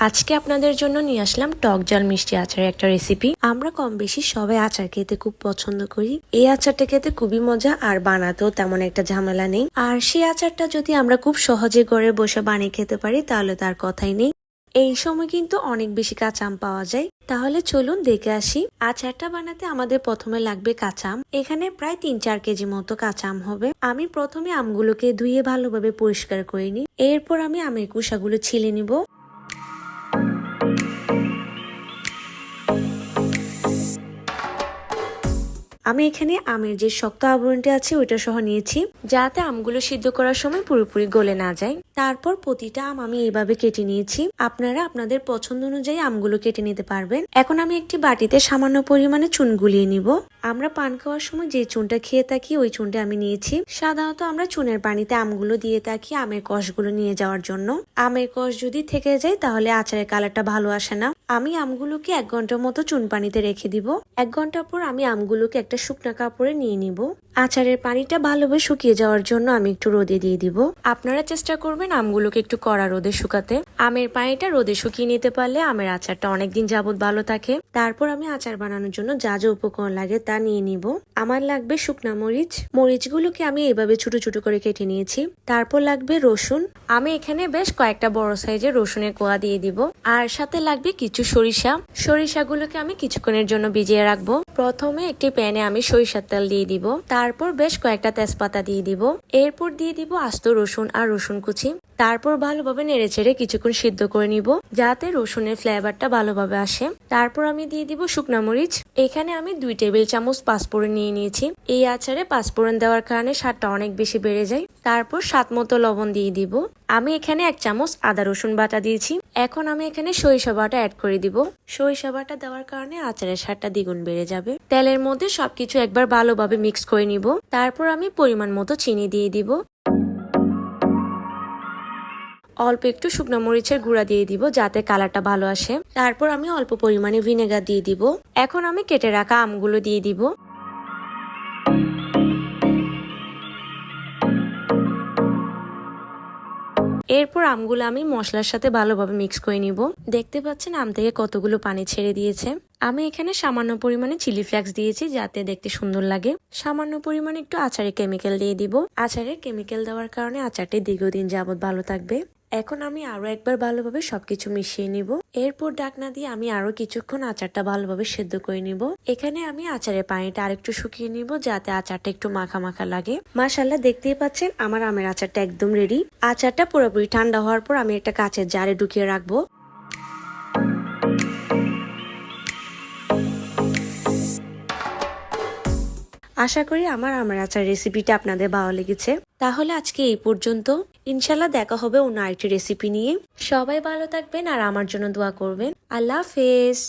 আজকে আপনাদের জন্য নিয়ে আসলাম টক ঝাল মিষ্টি আচারের একটা রেসিপি। আমরা কম বেশি সবাই আচার খেতে খুব পছন্দ করি। এই আচারটা খেতে খুবই মজা আর বানাতেও তেমন একটা ঝামেলা নেই। আর সেই আচারটা যদি আমরা খুব সহজে ঘরে বসে বানিয়ে খেতে পারি তাহলে তার কথাই নেই। এই সময় কিন্তু অনেক বেশি কাঁচা আম পাওয়া যায়। তাহলে চলুন দেখে আসি। আচারটা বানাতে আমাদের প্রথমে লাগবে কাঁচা আম। এখানে প্রায় ৩-৪ কেজি মতো কাঁচা আম হবে। আমি প্রথমে আমগুলোকে ধুয়ে ভালোভাবে পরিষ্কার করে নিই। এরপর আমি আমের কুসাগুলো ছিলে নিব। আমি এখানে আমের যে শক্ত আবরণটি আছে ওইটা সহ নিয়েছি, যাতে আমগুলো সিদ্ধ করার সময় পুরোপুরি গলে না যায়। তারপর প্রতিটা আম আমি এইভাবে কেটে নিয়েছি। আপনারা আপনাদের পছন্দ অনুযায়ী আমগুলো কেটে নিতে পারবেন। এখন আমি একটি বাটিতে সামান্য পরিমাণে চুন গুলিয়ে নিব। আমরা পান খাওয়ার সময় যে চুনটা খেয়ে থাকি ওই চুনটা আমি নিয়েছি। সাধারণত আমরা চুনের পানিতে আমগুলো দিয়ে থাকি আমের কষগুলো নিয়ে যাওয়ার জন্য। আমের কষ যদি থেকে যায় তাহলে আচারের কালারটা ভালো আসে না। আমি আমগুলোকে 1 ঘন্টার মতো চুন পানিতে রেখে দিব। 1 ঘন্টা পর আমি আমগুলোকে একটা শুকনা কাপড়ে নিয়ে নিব। আচারের পানিটা ভালোভাবে শুকিয়ে যাওয়ার জন্য আমি একটু রোদে দিয়ে দিব। আপনারা চেষ্টা করবেন আমগুলোকে একটু কড়া রোদে শুকাতে। আমের পানিটা রোদে শুকিয়ে নিতে পারলে আমের আচারটা অনেকদিন যাবত ভালো থাকে। তারপর আমি আচার বানানোর জন্য যা যা উপকরণ লাগে তা নিয়ে নিব। আমার লাগবে শুকনা মরিচ। মরিচগুলোকে আমি এভাবে ছোট ছোট করে কেটে নিয়েছি। তারপর লাগবে রসুন। আমি এখানে বেশ কয়েকটা বড় সাইজের রসুনের কোয়া দিয়ে দিব। আর সাথে লাগবে কিছু সরিষা। সরিষাগুলোকে আমি কিছুক্ষণের জন্য ভিজিয়ে রাখবো। প্রথমে একটি প্যানে আমি সরিষার তেল দিয়ে দিব। তারপর বেশ কয়েকটা তেজপাতা দিয়ে দিব। এরপর দিয়ে দিব আস্ত রসুন আর রসুন কুচি। তারপর ভালোভাবে নেড়েচেড়ে কিছুক্ষণ সিদ্ধ করে নিব, যাতে রসুনের ফ্লেভারটা ভালোভাবে আসে। তারপর আমি দিয়ে দিব শুকনা মরিচ। এখানে আমি 2 টেবিল চামচ পাঁচফোড়ন নিয়ে নিয়েছি। এই আচারে পাঁচফোড়ন দেওয়ার কারণে স্বাদটা অনেক বেশি বেড়ে যায়। তারপর স্বাদ মতো লবণ দিয়ে দিব। আমি এখানে 1 চামচ আদা রসুন বাটা দিয়েছি। এখন আমি এখানে সরিষা বাটা অ্যাড করে দিব। সরিষা বাটা দেওয়ার কারণে আচারের স্বাদটা দ্বিগুণ বেড়ে যাবে। তেলের মধ্যে সবকিছু একবার ভালোভাবে মিক্স করে নিব। তারপর আমি পরিমাণ মতো চিনি দিয়ে দিব। অল্প একটু শুকনো মরিচের গুঁড়া দিয়ে দিব, যাতে কালারটা ভালো আসে। তারপর আমি অল্প পরিমাণে ভিনেগার দিয়ে দিব। এখন আমি কেটে রাখা আমগুলো দিয়ে দিব। এরপর আমগুলো আমি মশলার সাথে ভালোভাবে মিক্স করে নিব। দেখতে পাচ্ছেন আম থেকে কতগুলো পানি ছেড়ে দিয়েছে। আমি এখানে সামান্য পরিমাণে চিলি ফ্লেক্স দিয়েছি, যাতে দেখতে সুন্দর লাগে। সামান্য পরিমাণে একটু আচারে কেমিক্যাল দিয়ে দিব। আচারে কেমিক্যাল দেওয়ার কারণে আচারটি দীর্ঘদিন যাবত ভালো থাকবে। এখন আমি আরো একবার ভালোভাবে সবকিছু মিশিয়ে নিব। এরপর ঢাকনা দিয়ে আমি আরো কিছুক্ষণ আচারটা ভালোভাবে সেদ্ধ করে নিব। এখানে আমি আচারের পানিটা আরেকটু শুকিয়ে নিব, যাতে আচারটা একটু মাখা মাখা লাগে। মাশাআল্লাহ, দেখতেই পাচ্ছেন আমার আমের আচারটা একদম রেডি। আচারটা পুরোপুরি ঠান্ডা হওয়ার পর আমি একটা কাঁচের জারে ঢুকিয়ে রাখবো। আশা করি আমার আমের আচার রেসিপিটা আপনাদের ভালো লেগেছে। তাহলে আজকে এই পর্যন্ত। ইনশাল্লাহ দেখা হবে অন্য আরেকটি রেসিপি নিয়ে। সবাই ভালো থাকবেন আর আমার জন্য দোয়া করবেন। আল্লাহ হাফেজ।